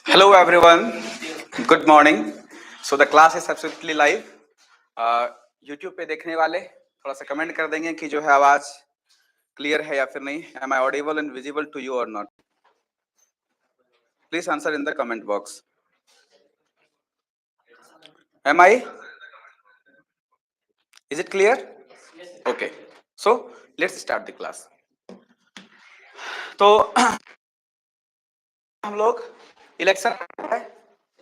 Hello everyone, good morning. So the class is absolutely live. YouTube पे देखने वाले थोड़ा सा कमेंट कर देंगे कि जो है आवाज क्लियर है या फिर नहीं. Am I audible and visible to you or not? Please answer in the comment box. Am I? Is it clear? Okay. So let's start the class. तो हम लोग इलेक्शन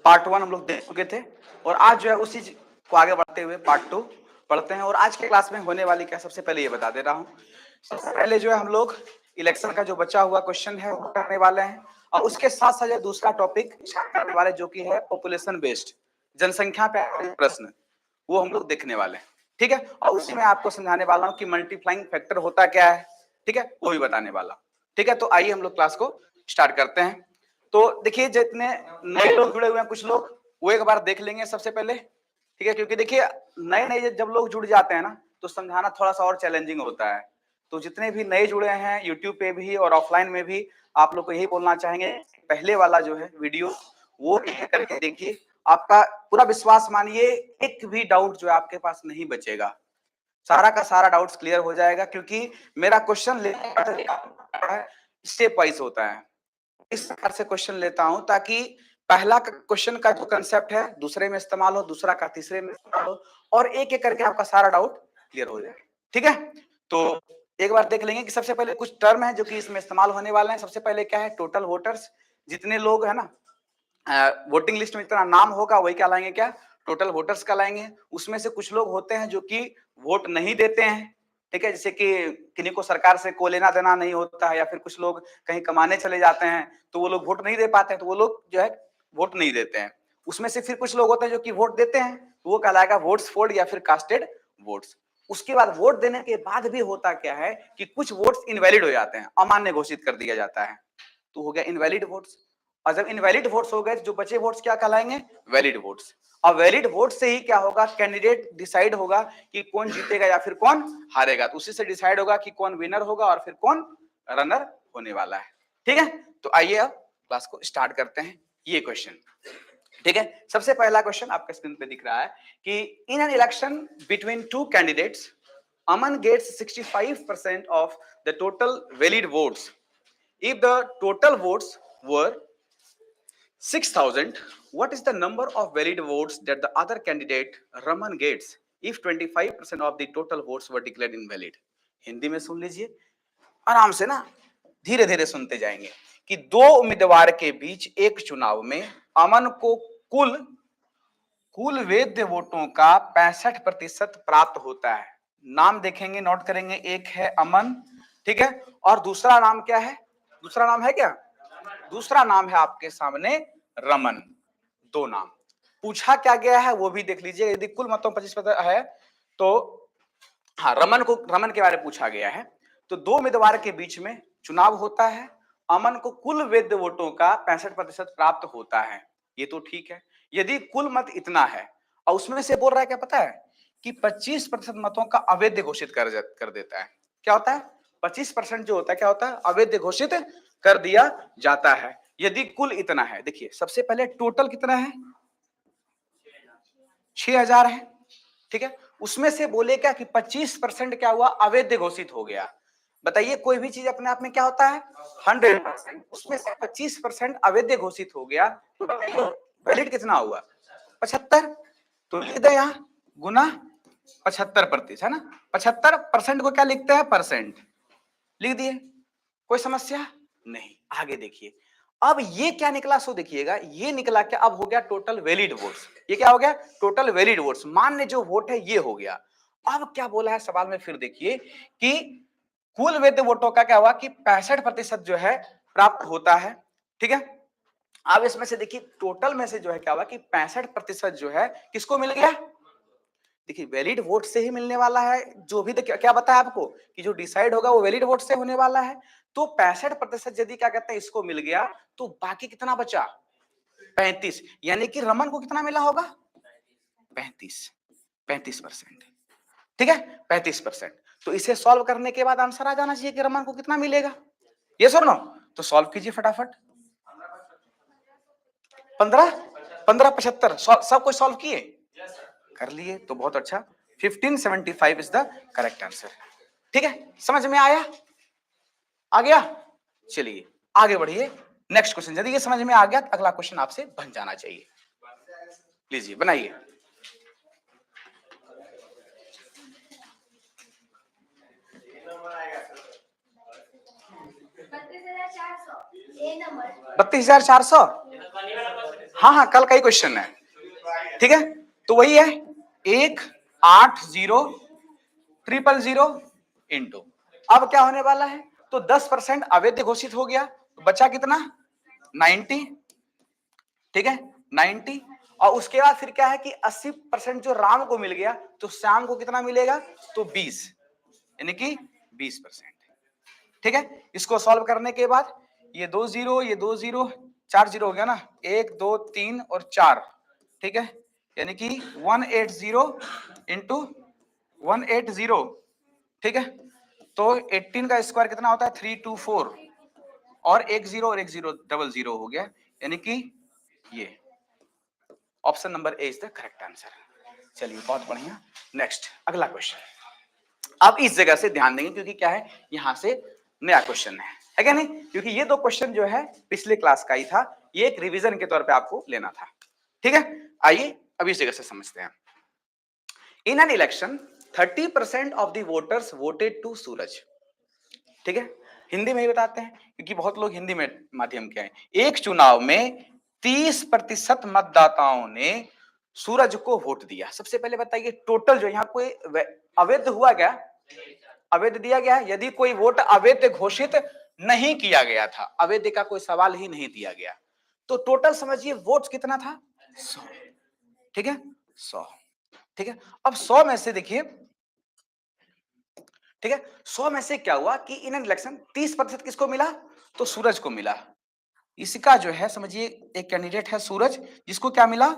पार्ट 1 हम लोग देख चुके थे और आज जो है उसी को आगे बढ़ते हुए पार्ट 2 पढ़ते हैं. और आज के क्लास में होने वाली क्या, सबसे पहले ये बता दे रहा हूँ. सबसे पहले जो है हम लोग इलेक्शन का जो बचा हुआ क्वेश्चन है वो करने वाले हैं और उसके साथ साथ दूसरा टॉपिक करने वाले जो कि है पॉपुलेशन बेस्ड, जनसंख्या पे प्रश्न, वो हम लोग देखने वाले हैं. ठीक है. और उसी में आपको समझाने वाला हूँ कि मल्टीप्लाइंग फैक्टर होता क्या है. ठीक है, वो भी बताने वाला. ठीक है, तो आइए हम लोग क्लास को स्टार्ट करते हैं. तो देखिए जितने नए लोग जुड़े हुए हैं, कुछ लोग वो एक बार देख लेंगे सबसे पहले. ठीक है, क्योंकि देखिए नए नए जब लोग जुड़ जाते हैं ना तो समझाना थोड़ा सा और चैलेंजिंग होता है. तो जितने भी नए जुड़े हैं यूट्यूब पे भी और ऑफलाइन में भी, आप लोग को यही बोलना चाहेंगे, पहले वाला जो है वीडियो वो करके देखिए. आपका पूरा विश्वास मानिए, एक भी डाउट जो है आपके पास नहीं बचेगा. सारा का सारा डाउट्स क्लियर हो जाएगा, क्योंकि मेरा क्वेश्चन स्टेप वाइज होता है. इस प्रकार से क्वेश्चन लेता हूं ताकि पहला क्वेश्चन का जो कंसेप्ट है दूसरे में इस्तेमाल हो, दूसरा का तीसरे में इस्तेमाल हो, और एक एक करके आपका सारा डाउट क्लियर हो जाए. ठीक है, तो एक बार देख लेंगे कि सबसे पहले कुछ टर्म है जो कि इसमें इस्तेमाल होने वाले हैं. सबसे पहले क्या है, टोटल वोटर्स. जितने लोग है ना वोटिंग लिस्ट में जितना नाम होगा वही क्या लाएंगे, क्या टोटल वोटर्स का लाएंगे. उसमें से कुछ लोग होते हैं जो कि वोट नहीं देते हैं. ठीक है, जैसे कि किन्हीं को सरकार से कोई लेना देना नहीं होता है, या फिर कुछ लोग कहीं कमाने चले जाते हैं तो वो लोग वोट नहीं दे पाते हैं, तो वो लोग जो है वोट नहीं देते हैं. उसमें से फिर कुछ लोग होते हैं जो कि वोट देते हैं, तो वो कहलाएगा वोट्स फोल्ड या फिर कास्टेड वोट्स. उसके बाद वोट देने के बाद भी होता क्या है कि कुछ वोट्स इनवैलिड हो जाते हैं, अमान्य घोषित कर दिया जाता है, तो हो गया इनवैलिड वोट्स. और जब इनवैलिड वोट्स हो गए जो बचे वोट्स क्या कहलाएंगे, वैलिड वोट्स. और वैलिड वोट से ही क्या होगा, कैंडिडेट डिसाइड होगा कि कौन जीतेगा या फिर कौन हारेगा. तो उसी से डिसाइड होगा कि कौन विनर होगा और फिर कौन रनर होने वाला है. ठीक है, तो आइए अब क्लास को स्टार्ट करते हैं. ये क्वेश्चन, ठीक है, सबसे पहला क्वेश्चन आपके स्क्रीन पे दिख रहा है कि in an election between two candidates Aman gets 65% of the total valid votes. If the total votes were 6,000, what is the number of valid votes that the other candidate Raman gets if 25% of the total votes were declared invalid? Hindi में सुन लीजिए आराम से ना, धीरे धीरे सुनते जाएंगे. कि दो उम्मीदवार के बीच एक चुनाव में अमन को कुल वैध वोटों का 65% प्राप्त होता है. नाम देखेंगे, नोट करेंगे, एक है अमन, ठीक है, और दूसरा नाम क्या है, दूसरा नाम है क्या, दूसरा नाम है आपके सामने रमन. दो नाम पूछा क्या गया है वो भी देख लीजिए. यदि कुल मतों 25% है तो हाँ, रमन के बारे में पूछा गया है. तो दो उम्मीदवार के बीच में चुनाव होता है, अमन को कुल वैध वोटों का 65% प्राप्त होता है. ये तो ठीक है. यदि कुल मत इतना है और उसमें से बोल रहा है क्या पता है कि 25% मतों का अवैध घोषित कर देता है. क्या होता है, 25% जो होता है क्या होता है, अवैध घोषित कर दिया जाता है. यदि कुल इतना है, देखिए सबसे पहले टोटल कितना है, 6,000 है. ठीक है, उसमें से बोले क्या कि 25% क्या हुआ, अवैध घोषित हो गया. बताइए कोई भी चीज अपने आप में क्या होता है 100%, उसमें से 25% अवैध घोषित हो गया तो वैलिड कितना हुआ 75. तो लिख दे यहाँ गुना 75% है ना. 75% को क्या लिखते हैं, परसेंट, लिख दिए, कोई समस्या नहीं. आगे देखिए अब ये क्या निकला, सो देखिएगा ये निकला क्या, अब हो गया टोटल वैलिड वोट्स. ये क्या हो गया, टोटल वैलिड वोट्स, मान्य जो वोट है ये हो गया. अब क्या बोला है सवाल में, फिर देखिए कि कुल वैध वोटों का क्या हुआ कि 65% जो है प्राप्त होता है. ठीक है, अब इसमें से देखिए टोटल में से जो है क्या हुआ कि 65% जो है किसको मिल गया. देखिए वैलिड वोट से ही मिलने वाला है, जो भी क्या बताया आपको कि जो डिसाइड होगा वो वैलिड वोट से होने वाला है. तो 65% यदि क्या कहते हैं इसको मिल गया तो बाकी कितना बचा 35, यानी कि रमन को कितना मिला होगा 35%. ठीक है, 35%. तो इसे सॉल्व करने के बाद आंसर आ जाना चाहिए कि रमन को कितना मिलेगा। यस और नो? तो सॉल्व कीजिए फटाफट। 15 15 75 सब कुछ सॉल्व किए, कर लिए तो बहुत अच्छा। 1575 इज द करेक्ट आंसर। ठीक है, समझ में आया? आ गया? चलिए आगे बढ़िए। नेक्स्ट क्वेश्चन, यदि ये समझ में आ गया तो अगला क्वेश्चन आपसे बन जाना चाहिए। लीजिए बनाइए। बत्तीस हजार चार सौ। हाँ हाँ, कल का ही क्वेश्चन है। ठीक है, तो वही है 1800000 इंटू, अब क्या होने वाला है, तो 10% अवैध घोषित हो गया, तो बचा कितना 90। ठीक है 90, और उसके बाद फिर क्या है कि 80% जो राम को मिल गया, तो श्याम को कितना मिलेगा, तो 20, यानी कि 20%। ठीक है, इसको सॉल्व करने के बाद ये 2 जीरो, ये 2 जीरो, 4 जीरो हो गया ना, 1 2 3 और 4। ठीक है, यानी कि 180 इंटू 180। ठीक है, तो 18 का स्क्वायर कितना होता है, 324, और एक जीरो और एक जीरो डबल जीरो हो गया, यानी कि ये option number A is the correct answer. चलिए बहुत बढ़िया। नेक्स्ट अगला क्वेश्चन, आप इस जगह से ध्यान देंगे क्योंकि क्या है, यहां से नया क्वेश्चन है क्या नहीं, क्योंकि ये दो क्वेश्चन जो है पिछले क्लास का ही था, ये एक रिवीजन के तौर पे आपको लेना था। ठीक है, आइए अब इस जगह से समझते हैं। In an election 30% of the voters voted to Suraj. ठीक है, हिंदी में ही बताते हैं क्योंकि बहुत लोग हिंदी में माध्यम के हैं। एक चुनाव में 30% मतदाताओं ने सूरज को वोट दिया। सबसे पहले बताइए टोटल जो यहाँ कोई अवैध हुआ क्या, अवैध दिया गया है? यदि कोई वोट अवैध घोषित नहीं किया गया था, अवैध का कोई सवाल ही नहीं दिया गया, तो टोटल समझिए वोट कितना था, 100। ठीक है 100। ठीक है, अब 100 में से देखिए, ठीक है 100 में से क्या हुआ कि इन इलेक्शन 30% किसको मिला, तो सूरज को मिला। इसका जो है समझिए एक कैंडिडेट है सूरज, जिसको क्या मिला,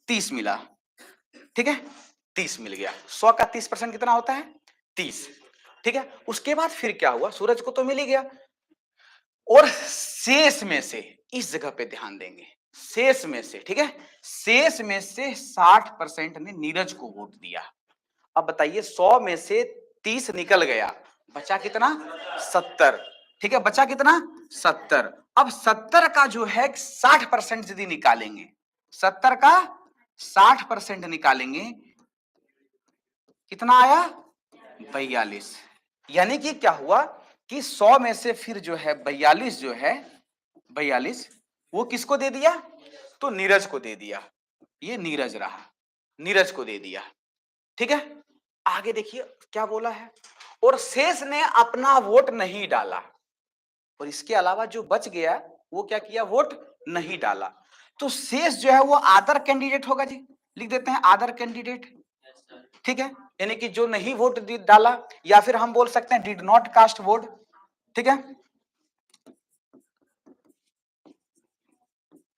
30 मिला। ठीक है 30 मिल गया, 100 का 30% कितना होता है, 30। ठीक है, उसके बाद फिर क्या हुआ, सूरज को तो मिल ही गया, और शेष में से, इस जगह पे ध्यान देंगे, शेष में से, ठीक है शेष में से 60% ने नीरज को वोट दिया। अब बताइए 100 में से 30 निकल गया, बचा कितना, 70। ठीक है, बचा कितना, 70। अब 70 का जो है 60% यदि निकालेंगे, 70 का 60% निकालेंगे, कितना आया, 42। यानी कि क्या हुआ कि 100 में से फिर जो है 42 जो है, 42 वो किसको दे दिया, तो नीरज को दे दिया। ये नीरज रहा, नीरज को दे दिया। ठीक है, आगे देखिए क्या बोला है, और शेष ने अपना वोट नहीं डाला, और इसके अलावा जो बच गया वो क्या किया, वोट नहीं डाला। तो शेष जो है वो अदर कैंडिडेट होगा जी, लिख देते हैं अदर कैंडिडेट। ठीक है, यानी कि जो नहीं वोट डाला, या फिर हम बोल सकते हैं डिड नॉट कास्ट वोट। ठीक है,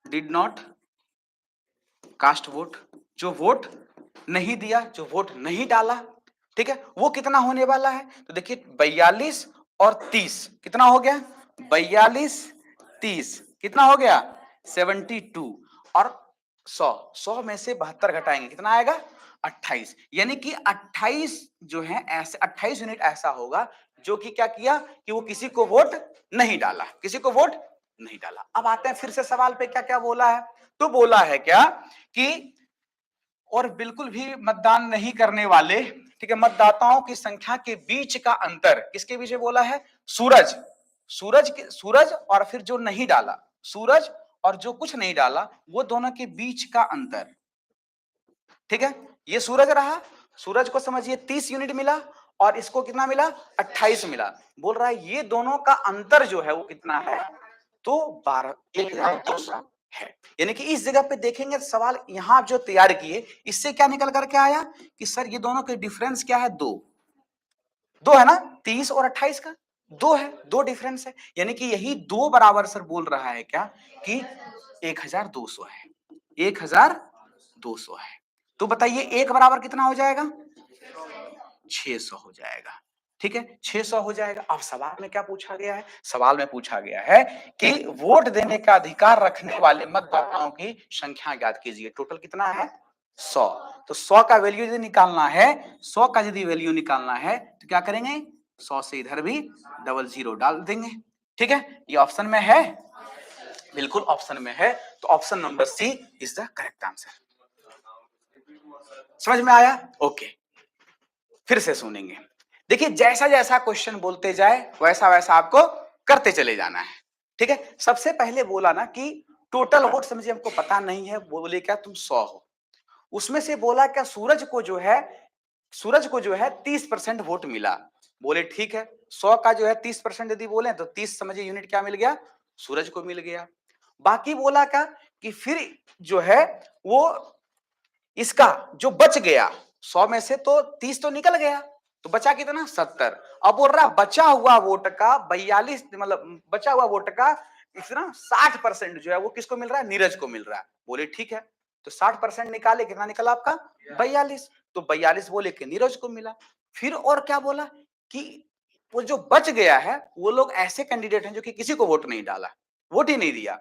डिड नॉट कास्ट वोट, जो वोट नहीं दिया, जो वोट नहीं डाला। ठीक है, वो कितना होने वाला है, तो देखिए 42 और 30 कितना हो गया, 42 30 कितना हो गया, 72, और 100 में से 72 घटाएंगे कितना आएगा, 28। यानी कि 28 जो है ऐसे 28 यूनिट ऐसा होगा जो कि क्या किया कि वो किसी को वोट नहीं डाला, किसी को वोट नहीं डाला। अब आते हैं फिर से सवाल पे, क्या क्या बोला है, तो बोला है क्या कि और बिल्कुल भी मतदान नहीं करने वाले, ठीक है मतदाताओं की संख्या के बीच का अंतर, किसके बीच में बोला है, सूरज, सूरज और फिर जो नहीं डाला, सूरज और जो कुछ नहीं डाला, वो दोनों के बीच का अंतर। ठीक है, ये सूरज रहा, सूरज को समझिए 30 यूनिट मिला, और इसको कितना मिला, 28 मिला। बोल रहा है ये दोनों का अंतर जो है वो कितना है, तो 12 है। यानी कि इस जगह पे देखेंगे सवाल यहां आप जो तैयार किए, इससे क्या निकल करके आया कि सर ये दोनों के डिफरेंस क्या है, दो, दो है ना, 30 और 28 का दो है, दो डिफरेंस है। यानी कि यही दो बराबर सर बोल रहा है क्या कि 1200 है, 1200 है। तो बताइए एक बराबर कितना हो जाएगा, 600 हो जाएगा। ठीक है, 600 हो जाएगा। अब सवाल में क्या पूछा गया है? सवाल में पूछा गया है कि वोट देने का अधिकार रखने वाले मतदाताओं की संख्या ज्ञात कीजिए। टोटल कितना है? 100। तो 100 का वैल्यू यदि निकालना है, 100 का यदि वैल्यू निकालना है तो क्या करेंगे? 100 से इधर भी डबल जीरो डाल देंगे। ठीक है, ये ऑप्शन में है, बिल्कुल ऑप्शन में है। तो option number C is the correct answer. समझ में आया? ओके, फिर से सुनेंगे। देखिए, जैसा जैसा क्वेश्चन बोलते जाए वैसा वैसा आपको करते चले जाना है। ठीक है, सबसे पहले बोला ना कि टोटल वोट समझे हमको पता नहीं है, बोले क्या तुम 100 हो। उसमें से बोला क्या सूरज को जो है, सूरज को जो है 30% वोट मिला। बोले ठीक है, 100 का जो है 30% यदि बोले तो 30 समझिए यूनिट क्या मिल गया? सूरज को मिल गया। बाकी बोला क्या कि फिर जो है वो इसका जो बच गया 100 में से तो 30 तो निकल गया, तो बचा कितना? 70। अब बोल रहा बचा हुआ वोट का 42, मतलब बचा हुआ वोट का इतना 60% जो है वो किसको मिल रहा है? नीरज को मिल रहा है। बोले ठीक है, तो 60% निकाले, कितना निकला आपका? 42। तो 42 बोले कि नीरज को मिला। फिर और क्या बोला कि वो जो बच गया है वो लोग ऐसे कैंडिडेट हैं जो कि किसी को वोट नहीं डाला, वोट ही नहीं दिया।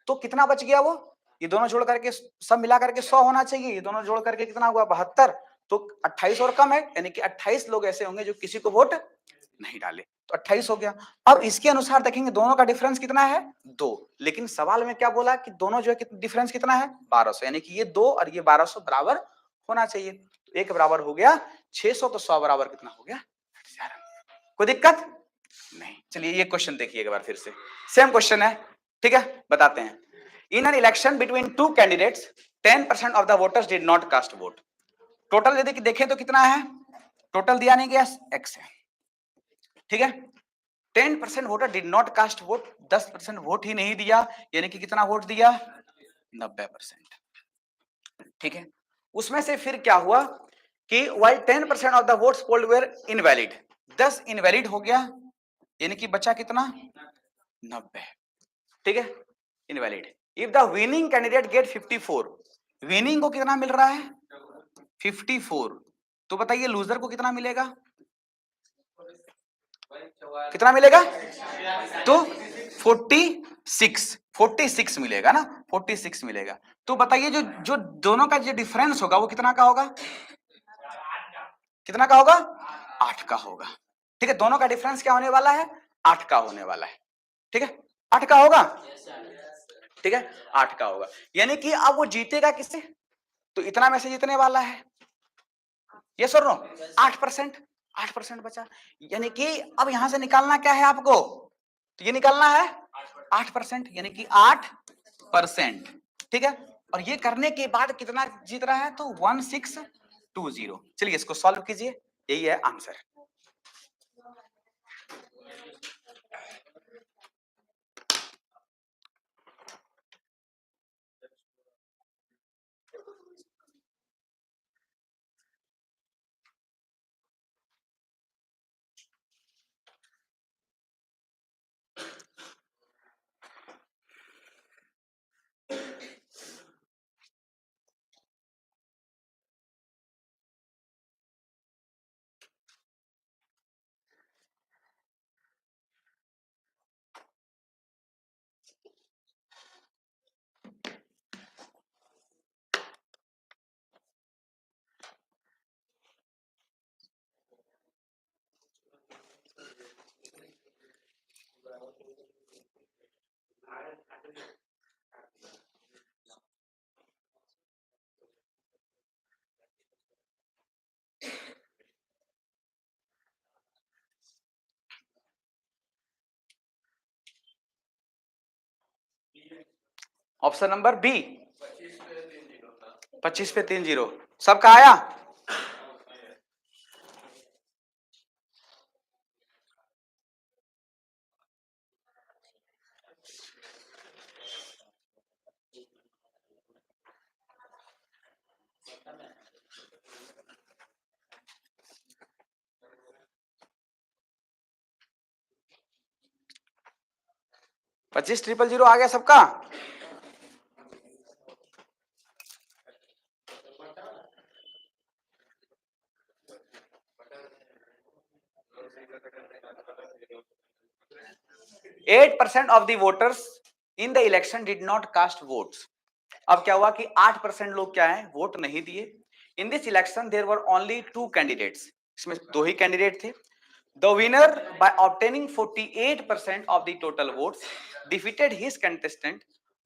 तो कितना बच गया वो? ये दोनों जोड़ करके सब मिला करके 100 होना चाहिए, ये दोनों जोड़ करके कितना हुआ? 72। तो 28 और कम है, यानी कि 28 लोग ऐसे होंगे जो किसी को वोट नहीं डाले, तो 28 हो गया। अब इसके अनुसार देखेंगे दोनों का डिफरेंस कितना है? 2। लेकिन सवाल में क्या बोला कि दोनों जो है डिफरेंस कितना है? 1200, यानी कि ये 2 और ये 1200 बराबर होना चाहिए। तो एक बराबर हो गया 600, तो 100 बराबर कितना हो गया? 11। कोई दिक्कत नहीं। चलिए ये क्वेश्चन देखिए एक बार फिर से, सेम क्वेश्चन है। ठीक है, बताते हैं। In an election between two candidates 10% of the voters did not cast vote. Total यदि देखें तो कितना है? टोटल दिया नहीं गया, एक्स है। ठीक है, 10% voter did not cast vote, 10% vote ही नहीं दिया, यानी कि कितना वोट दिया? 90%। ठीक है, उसमें से फिर क्या हुआ कि while 10% of the votes polled were invalid, 10 invalid हो गया, यानी कि बचा कितना? 90। ठीक है, invalid. If the winning candidate get 54, winning को कितना मिल रहा है? 54। तो बताइए लूजर को कितना मिलेगा? कितना मिलेगा? तो 46 मिलेगा ना, 46 मिलेगा। तो बताइए जो जो दोनों का जो डिफरेंस होगा वो कितना का होगा? कितना का होगा? 8 का होगा। ठीक है, दोनों का डिफरेंस क्या होने वाला है? 8 का होने वाला है। ठीक है, 8 का होगा। ठीक है, 8 का होगा, यानी कि अब वो जीतेगा किससे? तो इतना में से जीतने वाला है। यस और नो? 8%, 8% बचा, यानी कि अब यहां से निकालना क्या है आपको? तो ये निकालना है 8%, यानी कि 8%। ठीक है, और ये करने के बाद कितना जीत रहा है? तो 1620। चलिए इसको सॉल्व कीजिए, यही है आंसर। ऑप्शन नंबर बी, 25 पे 30। सबका आया? पच्चीस 000 आ गया सबका? 8% of the voters in the election did not cast votes. अब क्या हुआ कि 8% लोग क्या है, वोट नहीं दिए. In this election there were only 2 candidates. इसमें 2 ही कैंडिडेट थे. The winner, by obtaining 48% of the total votes, defeated his contestant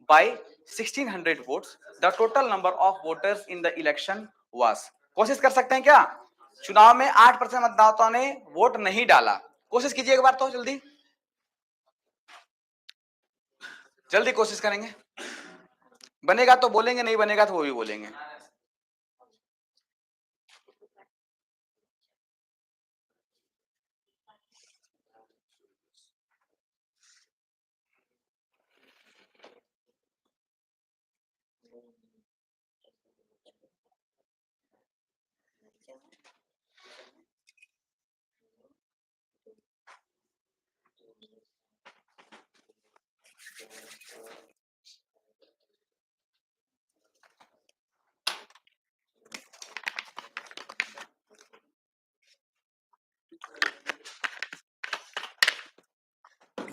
by 1600 votes. The total number of voters in the election was. कोशिश कर सकते हैं क्या? चुनाव में 8% मतदाताओं ने वोट नहीं डाला. कोशिश कीजिए एक बार तो जल्दी जल्दी कोशिश करेंगे. बनेगा तो बोलेंगे, नहीं बनेगा तो वो भी बोलेंगे.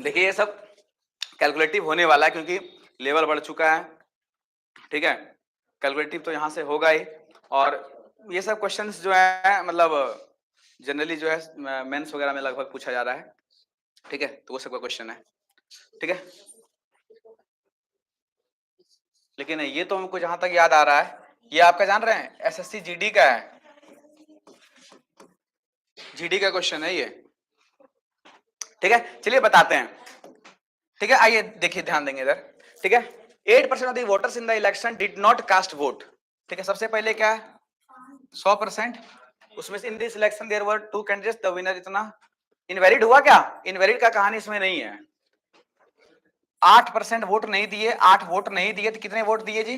देखिए ये सब कैलकुलेटिव होने वाला है क्योंकि लेवल बढ़ चुका है. ठीक है, कैलकुलेटिव तो यहां से होगा ही. और ये सब क्वेश्चंस जो है मतलब जनरली जो है मेंस वगैरह में लगभग पूछा जा रहा है. ठीक है, तो वो सब का क्वेश्चन है. ठीक है, लेकिन ये तो हमको जहां तक याद आ रहा है, ये आपका जान रहे हैं एसएससी जीडी का है. जीडी का क्वेश्चन है ये. ठीक है, चलिए बताते हैं. ठीक है, आइए देखिए, ध्यान देंगे इधर. ठीक है, 8% of the voters in the election did not cast vote. ठीक है, सबसे पहले क्या है 100%. उसमें से in this election there were 2 candidates, the winner इतना. इनवैलिड हुआ क्या? इनवैलिड का कहानी इसमें नहीं है. 8% वोट नहीं दिए, 8 वोट नहीं दिए तो कितने वोट दिए जी?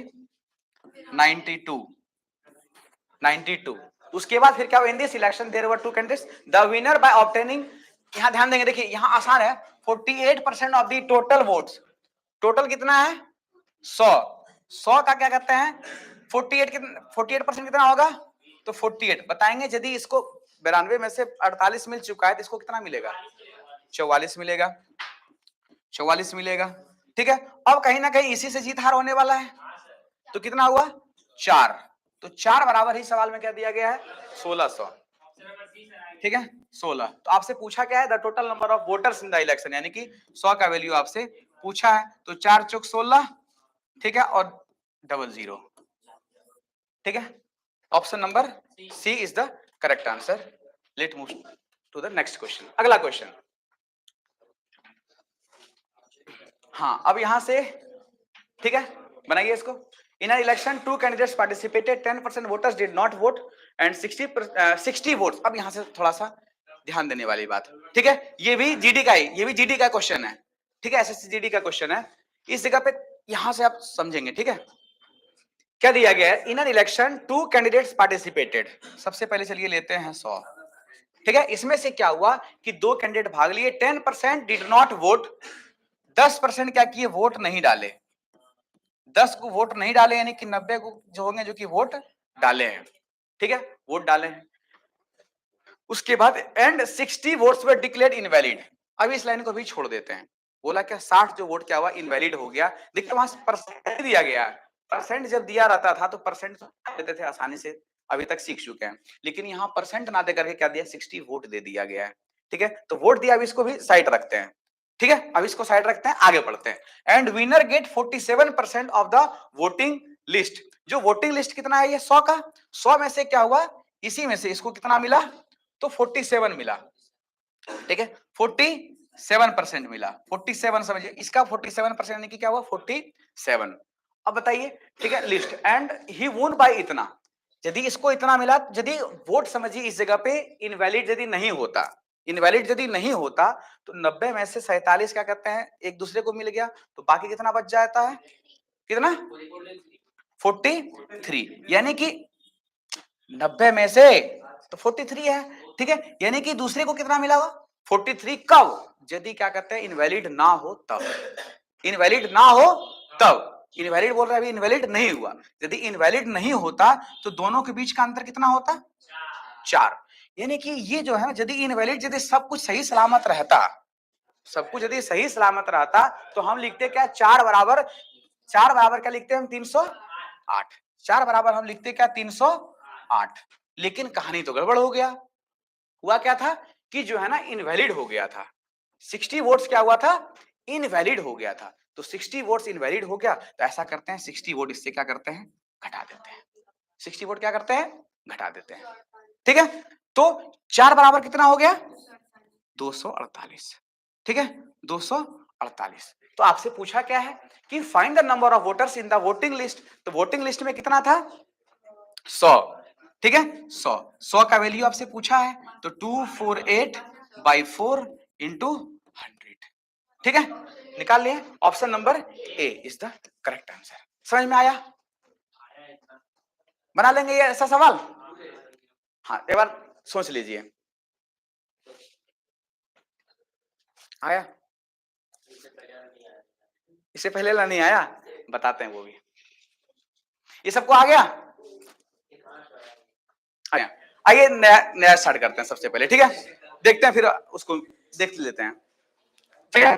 92. उसके बाद फिर क्या हुआ? In this election there were 2 candidates, the winner by obtaining. यहां ध्यान देंगे, देखिए यहां आसान है. 48% of the total votes. Total कितना है? 100 का क्या कहते हैं 48% कितना होगा? तो 48 बताएंगे. यदि इसको 92 में से 48 मिल चुका है तो इसको कितना मिलेगा? 44 मिलेगा. 44 मिलेगा. ठीक है, अब कहीं ना कहीं इसी से जीत हार होने वाला है. तो कितना हुआ? 4. तो 4 बराबर ही सवाल में क्या दिया गया है? 1600. ठीक है, 16. तो आपसे पूछा क्या है? The total number of voters in the election, यानी कि 100 का वैल्यू आपसे पूछा है. तो 4 चौक 16. ठीक है, और 00. ठीक है, option number C is the correct answer. Let move to the next question. अगला क्वेश्चन. हाँ, अब यहां से ठीक है बनाइए इसको. In an election 2 candidates participated, 10% voters did not vote and 60 votes. अब यहां से थोड़ा सा ध्यान देने वाली बात. ठीक है, ये भी जीडी का ही, ये भी जीडी का क्वेश्चन है. ठीक है, एसएससी जीडी का क्वेश्चन है. इस जगह पे यहां से आप समझेंगे. ठीक है, क्या दिया गया है? इन एन इलेक्शन 2 कैंडिडेट्स पार्टिसिपेटेड. सबसे पहले चलिए लेते हैं 100. ठीक है, इसमें से क्या हुआ कि 2 कैंडिडेट भाग लिए. 10% डिड नॉट वोट. 10% क्या किए? वोट नहीं डाले. 10 को वोट नहीं डाले, यानी कि 90 को जो होंगे जो कि वोट डाले हैं. ठीक है, वोट डाले हैं. उसके बाद and 60 votes were declared invalid. अब इस लाइन को भी छोड़ देते हैं. बोला क्या 60 जो वोट क्या हुआ? इनवैलिड हो गया. देखिए वहां परसेंट दिया गया. परसेंट जब दिया रहता था तो परसेंट देते थे आसानी से, अभी तक सीख चुके हैं. लेकिन यहाँ परसेंट ना दे करके क्या दिया? 60 वोट दे दिया गया है. ठीक है, तो वोट दिया. अब इसको भी साइड रखते हैं. ठीक है, अब इसको साइड रखते हैं, आगे बढ़ते हैं. And winner get 47% of the voting list. जो वोटिंग लिस्ट कितना है? ये 100 का. 100 में से क्या हुआ? इसी में से इसको कितना मिला? तो 47 मिला. ठीक है, 47% मिला. 47 समझिए, इसका 47% यानी कि क्या हुआ? 47. अब बताइए. ठीक है, लिस्ट एंड ही वोन बाय इतना. यदि इसको इतना मिला, यदि वोट समझिए इस जगह पे इनवैलिड यदि नहीं होता, इनवैलिड यदि नहीं होता तो 90 में से 47 क्या कहते हैं एक दूसरे को मिल गया. तो बाकी कितना बच जाता है? कितना? 43. यानी कि 90 में से तो 43 है. ठीक है, यानी कि दूसरे को कितना मिला होगा? 43. कब? यदि क्या कहते हैं इनवैलिड ना हो तब. इनवैलिड ना हो तब. इनवैलिड बोल रहा है, अभी इनवैलिड नहीं हुआ. यदि इनवैलिड नहीं होता तो दोनों के बीच का अंतर कितना होता? 4. यानी कि ये जो है यदि इनवैलिड, यदि सब कुछ सही सलामत रहता, सब कुछ यदि सही सलामत रहता तो हम लिखते क्या, 4 बराबर क्या लिखते हैं हम, 308। 4 बराबर हम लिखते क्या, 308। लेकिन कहानी तो गड़बड़ हो गया। हुआ क्या था कि जो है ना इनवैलिड हो गया था। 60 वोट्स क्या हुआ था, इनवैलिड हो गया था। तो 60 वोट्स इनवैलिड हो गया तो ऐसा करते हैं 60 वोट इससे क्या करते हैं, घटा देते हैं। 60 वोट क्या करते हैं, घटा देते हैं। ठीक है, तो 4 बराबर कितना हो गया, 248। ठीक है, 248। तो आपसे पूछा क्या है कि find the number of voters in the voting list. तो वोटिंग लिस्ट में कितना था, 100। ठीक है, 100 का वैल्यू आपसे पूछा है, तो 248/4 इंटू 100। ठीक है, निकाल लिए। Option number A is the correct answer. समझ में आया, बना लेंगे ये ऐसा सवाल। हाँ, एक बार सोच लीजिए। आया, इससे पहले ला नहीं आया, बताते हैं वो भी। ये सबको आ गया, आया। आइए नया नया स्टार्ट करते हैं सबसे पहले। ठीक है, देखते हैं फिर उसको देख लेते हैं। ठीक है,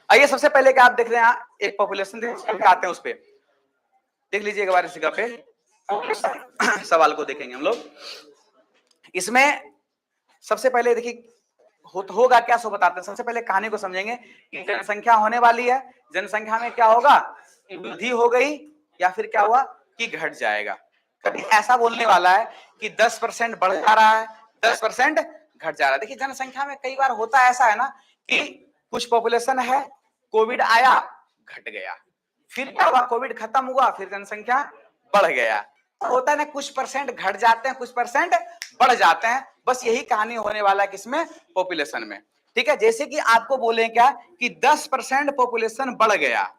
आइए सबसे पहले क्या आप देख रहे हैं, एक पॉपुलेशन आते हैं उस पर देख लीजिए एक बार इस जगह पे सवाल को देखेंगे हम लोग। इसमें सबसे पहले देखिए होगा क्या, सो बताते हैं। सबसे पहले कहानी को समझेंगे कि जनसंख्या होने वाली है, जनसंख्या में क्या होगा, वृद्धि हो गई या फिर क्या हुआ कि घट जाएगा। कभी ऐसा बोलने वाला है कि 10% बढ़ जा रहा है, 10% घट जा रहा है। देखिए जनसंख्या में कई बार होता ऐसा है ना कि कुछ पॉपुलेशन है, कोविड आया घट गया, फिर क्या हुआ, कोविड खत्म हुआ, फिर जनसंख्या बढ़ गया। होता है ना, कुछ परसेंट घट जाते हैं, कुछ परसेंट बढ़ जाते हैं। बस यही कहानी होने वाला है किसमें, पॉपुलेशन में। ठीक है, जैसे कि आपको बोले क्या कि 10% पॉपुलेशन बढ़ गया,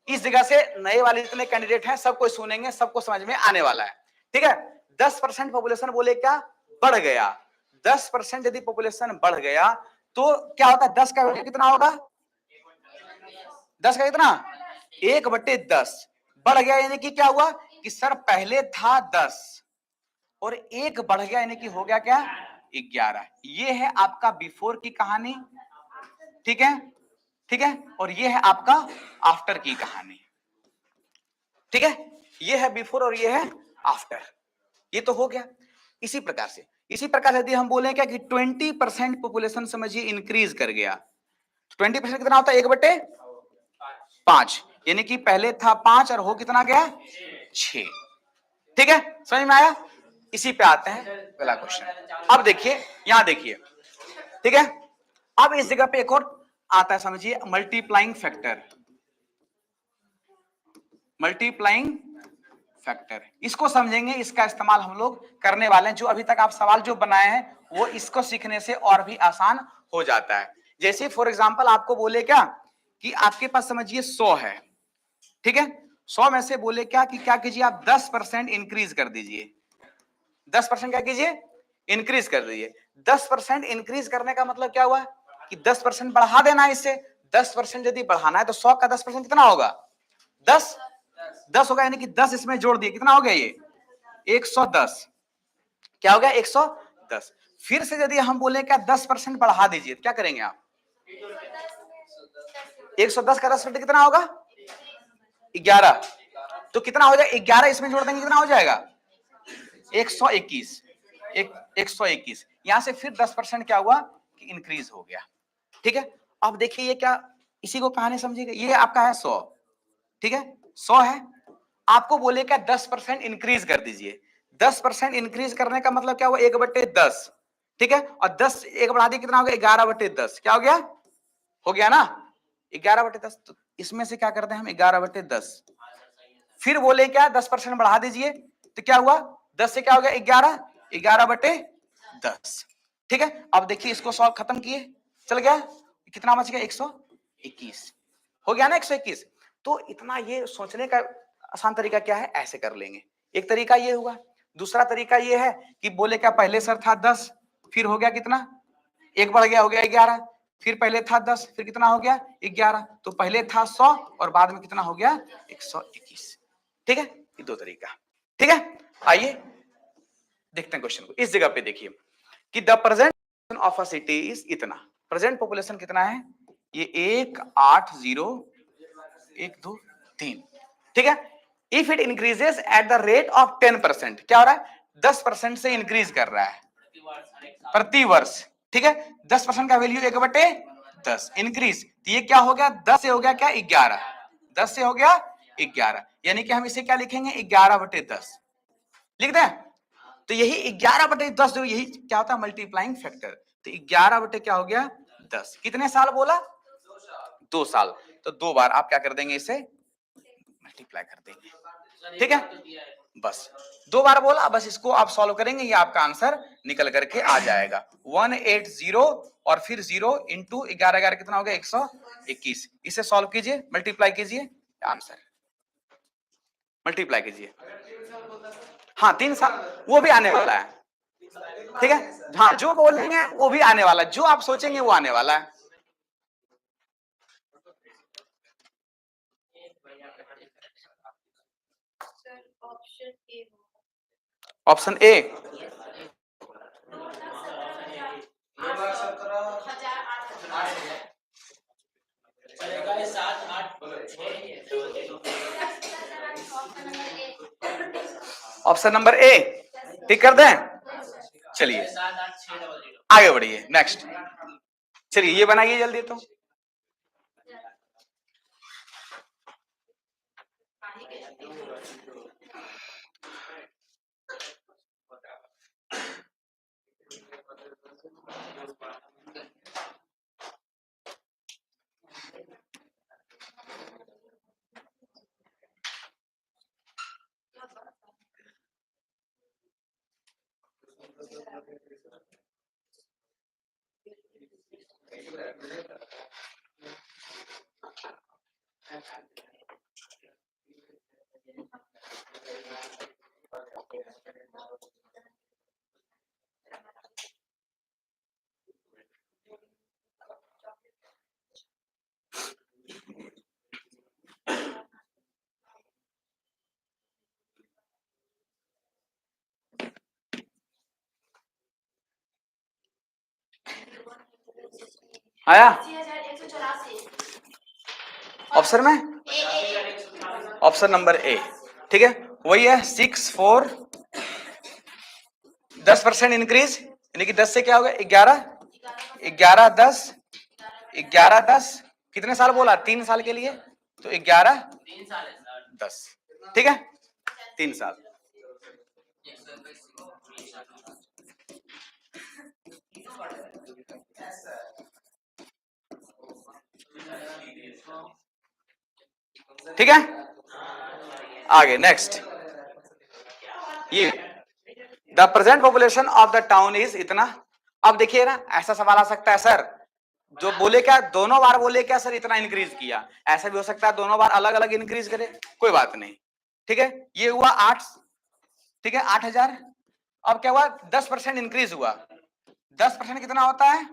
इस जगह से नए वाले जितने कैंडिडेट हैं सबको सुनेंगे, सबको समझ में आने वाला है। ठीक है, 10% पॉपुलेशन बोले क्या, बढ़ गया। 10% यदि पॉपुलेशन बढ़ गया तो क्या होता है, 10 का वैल्यू कितना होगा, 10 का कितना, 1/10 बढ़ गया। यानी कि क्या हुआ कि सर पहले था 10 और 1 बढ़ गया, यानी कि हो गया क्या, 11। ये है आपका बिफोर की कहानी। ठीक है, ठीक है, और ये है आपका आफ्टर की कहानी। ठीक है, ये है बिफोर और ये है आफ्टर। ये तो हो गया। इसी प्रकार यदि हम बोले क्या कि 20% पॉपुलेशन समझिए इंक्रीज कर गया, 20% कितना होता है, 1/5, यानी कि पहले था 5 और हो कितना गया, 6। ठीक है, समझ में आया। इसी पे आते हैं पहला क्वेश्चन। अब देखिए, यहां देखिए। ठीक है, अब इस जगह पे एक और आता है, समझिए मल्टीप्लाइंग फैक्टर। मल्टीप्लाइंग फैक्टर, इसको समझेंगे, इसका इस्तेमाल हम लोग करने वाले हैं। जो अभी तक आप सवाल जो बनाए हैं वो इसको सीखने से और भी आसान हो जाता है। जैसे फॉर एग्जांपल आपको बोले क्या कि आपके पास समझिए 100 है। ठीक है, 100 में से बोले क्या कि क्या कीजिए आप 10% इंक्रीज कर दीजिए। 10% क्या कीजिए, इंक्रीज कर दीजिए। 10% इंक्रीज करने का मतलब क्या हुआ कि 10% बढ़ा देना है इससे। 10% यदि बढ़ाना है तो 100 का 10% कितना होगा, 10 होगा, यानी कि 10 इसमें जोड़ दिए, कितना हो गया ये, 110। क्या हो गया, 110। फिर से यदि हम बोले क्या 10% बढ़ा दीजिए, क्या करेंगे आप, 110 का 10% कितना होगा, 11। तो कितना हो जाएगा, 11 इसमें जोड़ देंगे कितना हो जाएगा, 121। 121। यहां से फिर 10% क्या हुआ कि इंक्रीज हो गया। ठीक है, अब देखिए ये क्या, इसी को कहानी समझिएगा। ये आपका है 100। ठीक है, 100 है, आपको बोले क्या 10% इंक्रीज कर दीजिए। 10% इंक्रीज करने का मतलब क्या हुआ, 1/10। ठीक है, और 10 एक बढ़ा दिए कितना हो गया, 11/10। क्या हो गया, हो गया ना 11/10। तो इसमें से क्या करते हैं हम, 11/10। फिर बोले क्या 10% बढ़ा दीजिए, तो क्या हुआ, 10 से क्या हो गया 11, 11/10। ठीक है, अब देखिए इसको सॉल्व खत्म किए, चल गया, कितना बच गया, 121। हो गया ना 121। तो इतना ये सोचने का आसान तरीका क्या है, ऐसे कर लेंगे। एक तरीका ये हुआ। दूसरा तरीका ये है कि बोले क्या पहले सर था 10, फिर हो गया कितना, एक बढ़ गया, हो गया 11। फिर पहले था 10, फिर कितना हो गया 11। तो पहले था 100 और बाद में कितना हो गया 121। ठीक है, ये दो तरीका। ठीक है, आइए देखते हैं क्वेश्चन को। इस जगह पे देखिए कि the present of a city is इतना। प्रेजेंट पॉपुलेशन कितना है, ये 180,123, ठीक है। If it increases at the rate of 10%, क्या हो रहा है, 10% से इंक्रीज कर रहा है प्रति वर्ष, ठीक है। 10% का वैल्यू 1/10 इंक्रीज, तो ये क्या हो गया, 10 से हो गया क्या 11, 10 से हो गया 11, यानी कि हम इसे क्या लिखेंगे 11/10 लिख दें। तो यही 11/10 जो यही क्या होता है मल्टीप्लाइंग फैक्टर, तो 11 क्या हो गया 10, कितने साल बोला 2 साल, तो 2 बार आप क्या कर देंगे इसे मल्टीप्लाई कर देंगे, ठीक है। बस 2 बार बोला, बस इसको आप सॉल्व करेंगे, ये आपका आंसर निकल करके आ जाएगा 180 और फिर 0 इंटू 11 कितना हो गया 121, इसे सॉल्व कीजिए, मल्टीप्लाई कीजिए, आंसर मल्टीप्लाई कीजिए। हाँ 3 साल वो भी आने वाला है, ठीक है। हाँ जो बोलेंगे वो भी आने वाला है, जो आप सोचेंगे वो आने वाला है। Option A, option number A tick कर दें। चलिए आगे बढ़िए, नेक्स्ट, चलिए ये बनाइए जल्दी। तो आया ऑप्शन में, ऑप्शन नंबर ए, ठीक है, वही है 64 10% इंक्रीज, यानी कि 10 से क्या हो गया 11, 11 10 11 10 कितने साल बोला 3 साल के लिए, तो 11 10, ठीक है 3 साल। ठीक है आगे नेक्स्ट, ये the present population of the town is इतना। अब देखिए ना ऐसा सवाल आ सकता है सर जो बोले क्या दोनों बार बोले क्या सर इतना इंक्रीज किया, ऐसा भी हो सकता है दोनों बार अलग अलग इंक्रीज करे, कोई बात नहीं, ठीक है। ये हुआ 8, ठीक है 8,000, अब क्या हुआ 10% इंक्रीज हुआ, 10% कितना होता है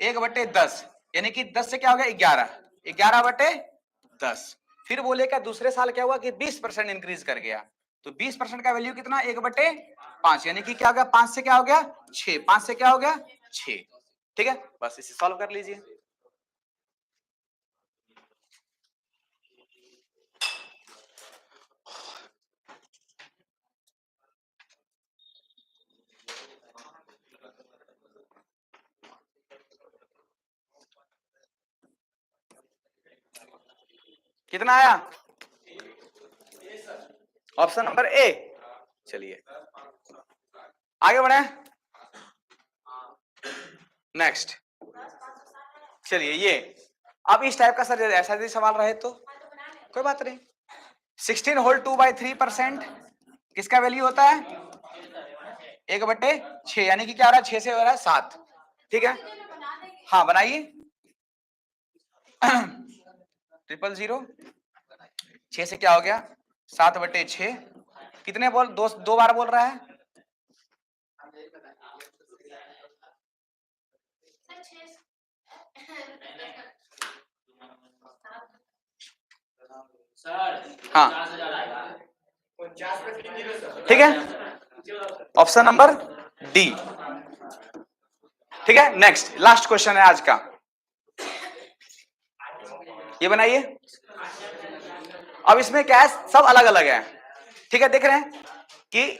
1/10, यानी कि 10 से क्या हो गया 11, 11/10, फिर बोले क्या दूसरे साल क्या हुआ कि 20% इंक्रीज कर गया, तो 20% का वैल्यू कितना 1/5, यानी कि क्या हो गया 5 से क्या हो गया 6, 5 से क्या हो गया 6, ठीक है। बस इसे सॉल्व कर लीजिए। कितना आया ऑप्शन नंबर ए। चलिए आगे बढ़े नेक्स्ट, चलिए ये अब इस टाइप का सर ऐसा यदि सवाल रहे तो कोई बात नहीं, 16 होल 2/3% किसका वैल्यू होता है 1/6, यानी कि क्या हो रहा है 6 से हो रहा है 7, ठीक है। हाँ बनाइए 000, 6 से क्या हो गया 7/6, कितने बोल दो बार बोल रहा है, हाँ ठीक है ऑप्शन नंबर डी, ठीक है। नेक्स्ट लास्ट क्वेश्चन है आज का, ये बनाइए। अब इसमें क्या है, सब अलग अलग है, ठीक है। देख रहे हैं कि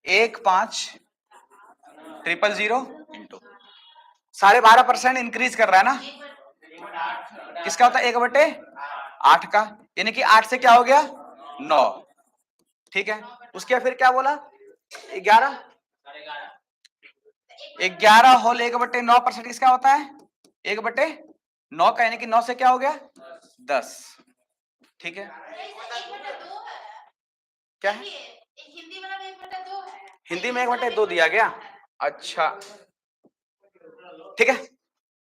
1500 इंटू 12.5% इंक्रीज कर रहा है ना, किसका होता है 1/8 का, यानी कि 8 से क्या हो गया 9, ठीक है। उसके फिर क्या बोला 11 होल 1/9% किसका होता है 1/9 का, यानी कि 9 से क्या हो गया 10, ठीक है। क्या है हिंदी में 1/2 दिया गया, अच्छा ठीक है,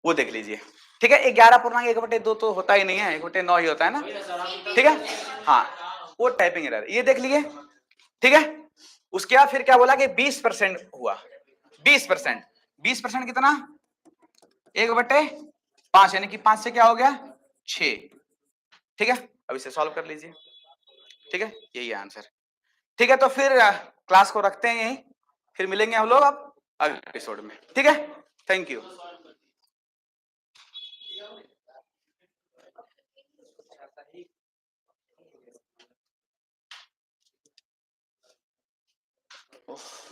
वो देख लीजिए, ठीक है। 11.1/2 तो होता ही नहीं है, 1/9 ही होता है ना, ठीक है। हाँ वो टाइपिंग एरर, ये देख लिए, ठीक है। उसके बाद फिर क्या बोला कि 20% हुआ, 20%, 20% कितना 1/5, यानी कि 5 से क्या हो गया 6, ठीक है। अब इसे सॉल्व कर लीजिए, ठीक है, यही है आंसर, ठीक है। तो फिर क्लास को रखते हैं यहीं, फिर मिलेंगे हम लोग अब अगले एपिसोड में, ठीक है। Thank you.